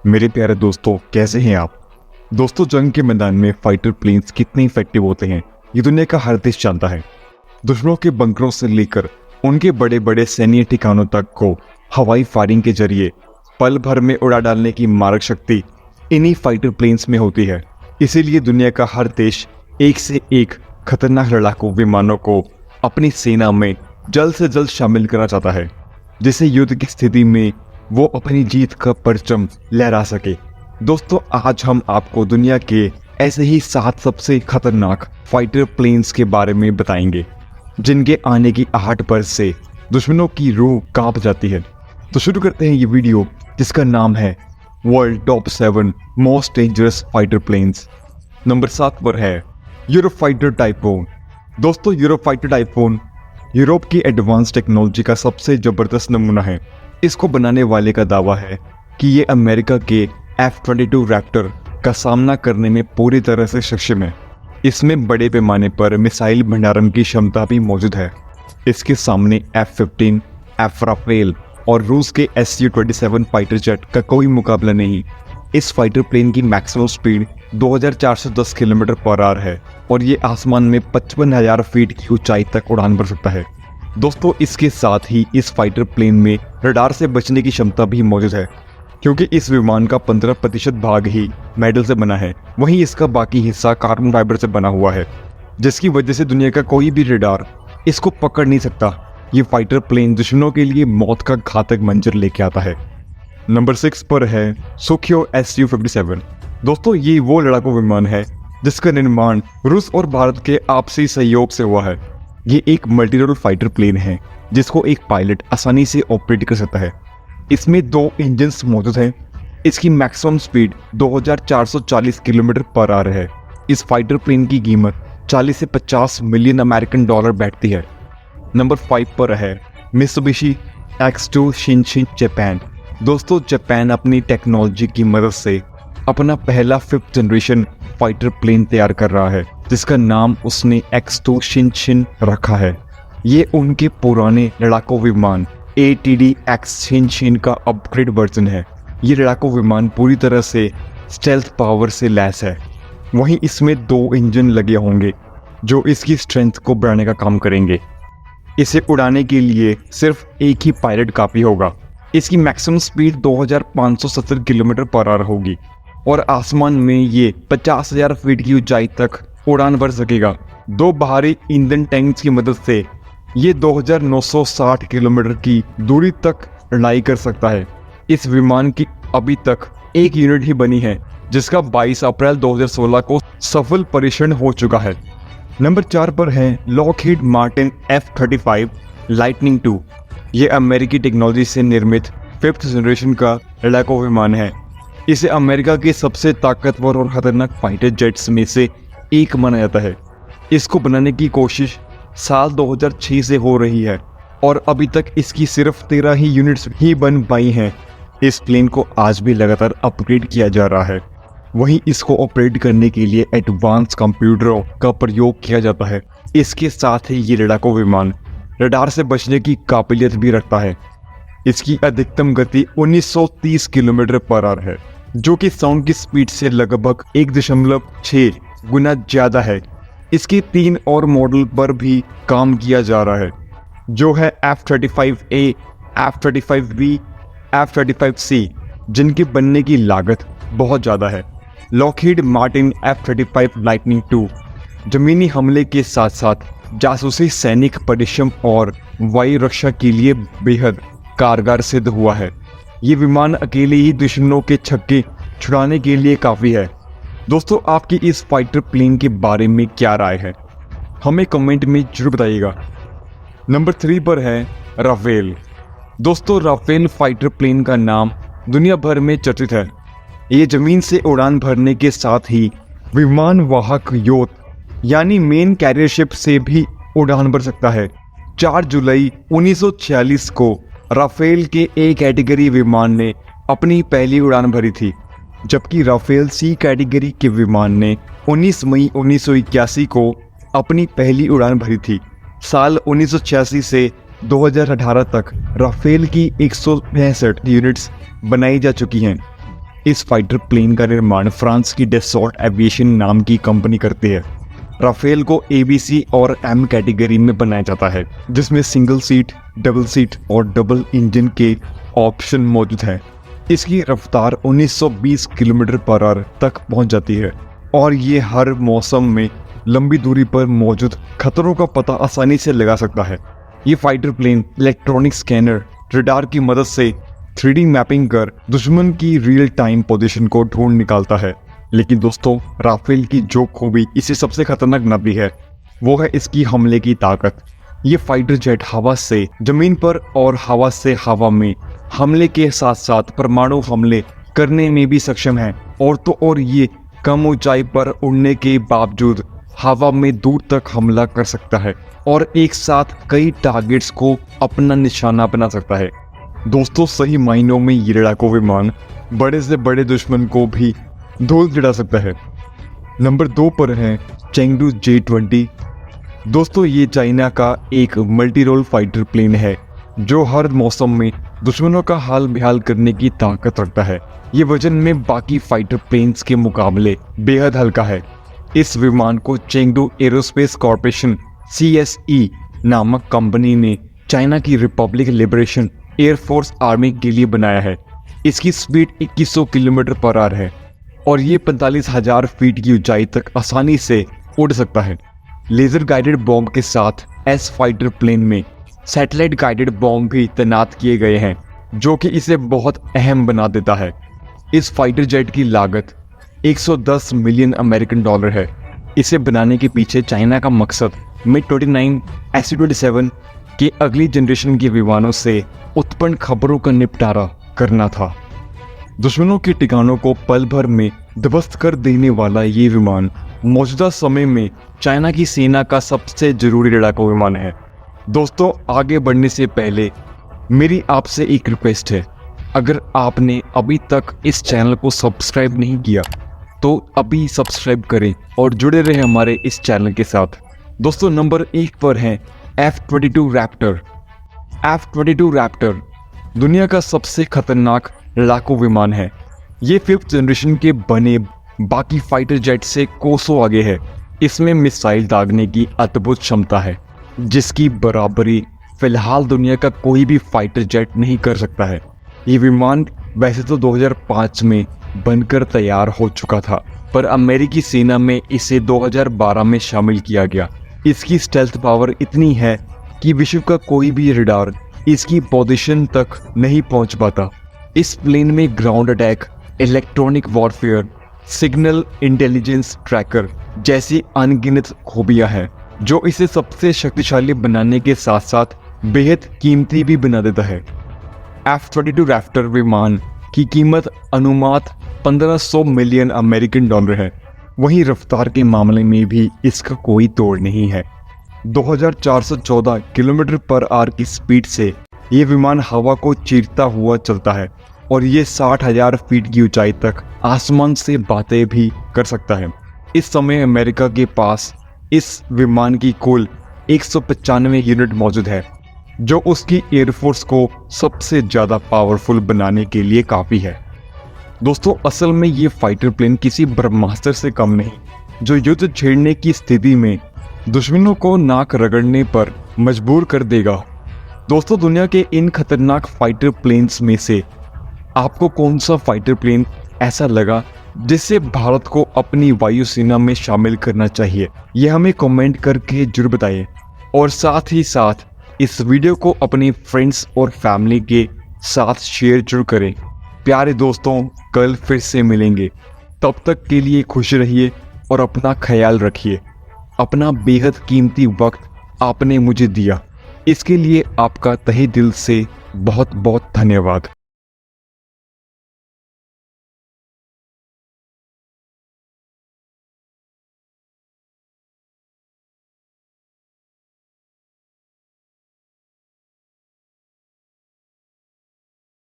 मेरे प्यारे दोस्तों, कैसे हैं आप। दोस्तों, जंग के मैदान में फाइटर प्लेन्स कितने इफेक्टिव होते हैं ये दुनिया का हर देश जानता है। दुश्मनों के बंकरों से लेकर उनके बड़े बड़े सैन्य ठिकानों तक को हवाई फायरिंग के जरिए पल भर में उड़ा डालने की मारक शक्ति इन्हीं फाइटर प्लेन्स में होती है। इसीलिए दुनिया का हर देश एक से एक खतरनाक लड़ाकू विमानों को अपनी सेना में जल्द से जल्द शामिल करना चाहता है, जिससे युद्ध की स्थिति में वो अपनी जीत का परचम लहरा सके। दोस्तों, आज हम आपको दुनिया के ऐसे ही 7 सबसे खतरनाक फाइटर प्लेन्स के बारे में बताएंगे, जिनके आने की आहट पर से दुश्मनों की रूह कांप जाती है। तो शुरू करते हैं ये वीडियो, जिसका नाम है world top 7 most dangerous fighter planes. Number 7 पर है यूरोफाइटर टाइफून। दोस्तों, यूरोफाइटर टाइफून यूरोप की एडवांस टेक्नोलॉजी का सबसे जबरदस्त नमूना है। इसको बनाने वाले का दावा है कि ये अमेरिका के F-22 रैप्टर का सामना करने में पूरी तरह से सक्षम है। इसमें बड़े पैमाने पर मिसाइल भंडारण की क्षमता भी मौजूद है। इसके सामने F-15, F राफेल और रूस के Su-27 फाइटर जेट का कोई मुकाबला नहीं। इस फाइटर प्लेन की maximum speed 2410 kilometre per hour है और ये आसमान में 55,000 फीट की ऊंचाई तक उड़ान भर सकता है। दोस्तों, इसके साथ ही इस फाइटर प्लेन में रडार से बचने की क्षमता भी मौजूद है, क्योंकि इस विमान का 15% भाग ही मेटल से बना है। वहीं इसका बाकी हिस्सा कार्बन फाइबर से बना हुआ है, जिसकी वजह से दुनिया का कोई भी रडार इसको पकड़ नहीं सकता। ये फाइटर प्लेन दुश्मनों के लिए मौत का घातक मंजर लेके आता है। नंबर 6 पर है सुखोई Su-57। दोस्तों, ये वो लड़ाकू विमान है जिसका निर्माण रूस और भारत के आपसी सहयोग से हुआ है। ये एक मल्टी रोल फाइटर प्लेन है जिसको एक पायलट आसानी से ऑपरेट कर सकता है। इसमें 2 इंजन्स मौजूद हैं। इसकी maximum speed 2440 kilometre per hour है। इस फाइटर प्लेन की कीमत 40 से 50 मिलियन अमेरिकन डॉलर बैठती है। नंबर 5 पर है मित्सुबिशी X2 शिनशिन जापान। दोस्तों, जापान अपनी टेक्नोलॉजी की मदद से अपना पहला 5th जनरेशन फाइटर प्लेन तैयार कर रहा है, जिसका नाम उसने X2 शिनशिन रखा है। ये उनके पुराने लड़ाकू विमान ATD-X शिनशिन का अपग्रेड वर्जन है। ये लड़ाकू विमान पूरी तरह से स्टेल्थ पावर से लैस है। वहीं इसमें 2 इंजन लगे होंगे जो इसकी स्ट्रेंथ को बढ़ाने का काम करेंगे। इसे उड़ाने के लिए सिर्फ एक ही पायलट काफ़ी होगा। इसकी maximum speed 2570 kilometre per hour होगी और आसमान में ये 50,000 फीट की ऊंचाई तक उड़ान भर सकेगा। 2 बाहरी ईंधन टैंक्स की मदद से ये 2960 किलोमीटर की दूरी तक लड़ाई कर सकता है। इस विमान की अभी तक एक यूनिट ही बनी है, जिसका 22 अप्रैल 2016 को सफल परीक्षण हो चुका है। नंबर 4 पर है Lockheed Martin F-35 lightning II। ये अमेरिकी टेक्नोलॉजी से निर्मित 5th जनरेशन का लड़ाकू विमान है। इसे अमेरिका के सबसे ताकतवर और खतरनाक फाइटर जेट्स में से एक माना जाता है। इसको बनाने की कोशिश साल 2006 से हो रही है और अभी तक इसकी सिर्फ 13 ही यूनिट्स ही बन पाई हैं। इस प्लेन को आज भी लगातार अपग्रेड किया जा रहा है। वहीं इसको ऑपरेट करने के लिए एडवांस कंप्यूटरों का प्रयोग किया जाता है। इसके साथ ही ये लड़ाकू विमान रडार से बचने की काबिलियत भी रखता है। इसकी अधिकतम गति 1930 किलोमीटर पर आवर है, जो कि साउंड की स्पीड से लगभग 1.6 गुना ज़्यादा है। इसके 3 और मॉडल पर भी काम किया जा रहा है, जो है F-35A, F-35B, F-35C, जिनके बनने की लागत बहुत ज़्यादा है। Lockheed Martin F-35 lightning II जमीनी हमले के साथ साथ जासूसी, सैनिक परिश्रम और वायु रक्षा के लिए बेहद कारगर सिद्ध हुआ है। ये विमान अकेले ही दुश्मनों के छक्के छुड़ाने के लिए काफ़ी है। दोस्तों, आपकी इस फाइटर प्लेन के बारे में क्या राय है, हमें कमेंट में जरूर बताइएगा। नंबर 3 पर है राफेल। दोस्तों, राफेल फाइटर प्लेन का नाम दुनिया भर में चर्चित है। ये जमीन से उड़ान भरने के साथ ही विमान वाहक योत यानी मेन कैरियर शिप से भी उड़ान भर सकता है। 4 जुलाई 1946 को राफेल के A कैटेगरी विमान ने अपनी पहली उड़ान भरी थी, जबकि राफेल C कैटेगरी के विमान ने 19 मई 1981 को अपनी पहली उड़ान भरी थी। साल 1986 से 2018 तक राफेल की 165 यूनिट्स बनाई जा चुकी हैं। इस फाइटर प्लेन का निर्माण फ्रांस की डेसॉल्ट एविएशन नाम की कंपनी करती है। राफेल को ABC और M कैटेगरी में बनाया जाता है, जिसमें सिंगल सीट, डबल सीट और डबल इंजन के ऑप्शन मौजूद हैं। इसकी रफ्तार 1920 किलोमीटर पर आवर तक पहुंच जाती है और ये हर मौसम में लंबी दूरी पर मौजूद खतरों का पता आसानी से लगा सकता है। ये fighter plane electronic scanner, radar की मदद से 3D मैपिंग कर दुश्मन की रियल टाइम पोजीशन को ढूंढ निकालता है। लेकिन दोस्तों, राफेल की जो खूबी इसे सबसे खतरनाक बनाती है वो है इसकी हमले की ताकत। ये फाइटर जेट हवा से जमीन पर और हवा से हवा में हमले के साथ साथ परमाणु हमले करने में भी सक्षम है। और तो और ये कम ऊंचाई पर उड़ने के बावजूद हवा में दूर तक हमला कर सकता है और एक साथ कई टारगेट्स को अपना निशाना बना सकता है। दोस्तों, सही मायनों में ये लड़ाकू विमान बड़े से बड़े दुश्मन को भी धूल चढ़ा सकता है। नंबर 2 पर है चेंगडू J-20। दोस्तों, ये चाइना का एक मल्टी रोल फाइटर प्लेन है जो हर मौसम में दुश्मनों का हाल बेहाल करने की ताकत रखता है। ये वजन में बाकी फाइटर प्लेन्स के मुकाबले बेहद हल्का है। इस विमान को चेंगडू एरोस्पेस कॉर्पोरेशन CSE नामक कंपनी ने चाइना की रिपब्लिक लिबरेशन एयरफोर्स आर्मी के लिए बनाया है। इसकी स्पीड 2100 किलोमीटर पर आवर है और ये 45,000 फीट की ऊंचाई तक आसानी से उड़ सकता है। लेजर गाइडेड बॉम्ब के साथ एस फाइटर प्लेन में सैटेलाइट गाइडेड बॉम्ब भी तैनात किए गए हैं, जो कि इसे बहुत अहम बना देता है। इस फाइटर जेट की लागत 110 मिलियन अमेरिकन डॉलर है। इसे बनाने के पीछे चाइना का मकसद MiG-29 SU-27 के अगली जनरेशन के विमानों से उत्पन्न खबरों का निपटारा करना था। दुश्मनों के ठिकानों को पल भर में ध्वस्त कर देने वाला ये विमान मौजूदा समय में चाइना की सेना का सबसे जरूरी लड़ाकू विमान है। दोस्तों, आगे बढ़ने से पहले मेरी आपसे एक रिक्वेस्ट है, अगर आपने अभी तक इस चैनल को सब्सक्राइब नहीं किया तो अभी सब्सक्राइब करें और जुड़े रहें हमारे इस चैनल के साथ। दोस्तों, नंबर 1 पर है F-22 रैप्टर। F-22 रैप्टर दुनिया का सबसे खतरनाक लड़ाकू विमान है। ये 5th जनरेशन के बने बाकी फाइटर जेट से कोसों आगे है। इसमें मिसाइल दागने की अद्भुत क्षमता है, जिसकी बराबरी फिलहाल दुनिया का कोई भी फाइटर जेट नहीं कर सकता है। ये विमान वैसे तो 2005 में बनकर तैयार हो चुका था, पर अमेरिकी सेना में इसे 2012 में शामिल किया गया। इसकी स्टेल्थ पावर इतनी है कि विश्व का कोई भी रडार इसकी पोजीशन तक नहीं पहुंच पाता। इस प्लेन में ground attack, electronic warfare, signal intelligence tracker जैसी अनगिनत खूबियां हैं, जो इसे सबसे शक्तिशाली बनाने के साथ साथ बेहद कीमती भी बना देता है। F-22 रैप्टर विमान की कीमत अनुमात 1500 मिलियन अमेरिकन डॉलर है। वहीं रफ्तार के मामले में भी इसका कोई तोड़ नहीं है। 2414 किलोमीटर पर आवर की स्पीड से ये विमान हवा को चीरता हुआ चलता है और ये 60,000 फीट की ऊंचाई तक आसमान से बातें भी कर सकता है। इस समय अमेरिका के पास इस विमान की कुल 195 यूनिट मौजूद है, जो उसकी एयरफोर्स को सबसे ज़्यादा पावरफुल बनाने के लिए काफ़ी है। दोस्तों, असल में ये फाइटर प्लेन किसी ब्रह्मास्त्र से कम नहीं, जो युद्ध छेड़ने की स्थिति में दुश्मनों को नाक रगड़ने पर मजबूर कर देगा। दोस्तों, दुनिया के इन खतरनाक फाइटर प्लेन्स में से आपको कौन सा फाइटर प्लेन ऐसा लगा जिससे भारत को अपनी वायुसेना में शामिल करना चाहिए? यह हमें कमेंट करके जरूर बताइए और साथ ही साथ इस वीडियो को अपने फ्रेंड्स और फैमिली के साथ शेयर जरूर करें। प्यारे दोस्तों, कल फिर से मिलेंगे। तब तक के लिए खुश रहिए और अपना ख्याल रखिए। अपना बेहद कीमती वक्त आपने मुझे दिया, इसके लिए आपका तहे दिल से बहुत बहुत धन्यवाद।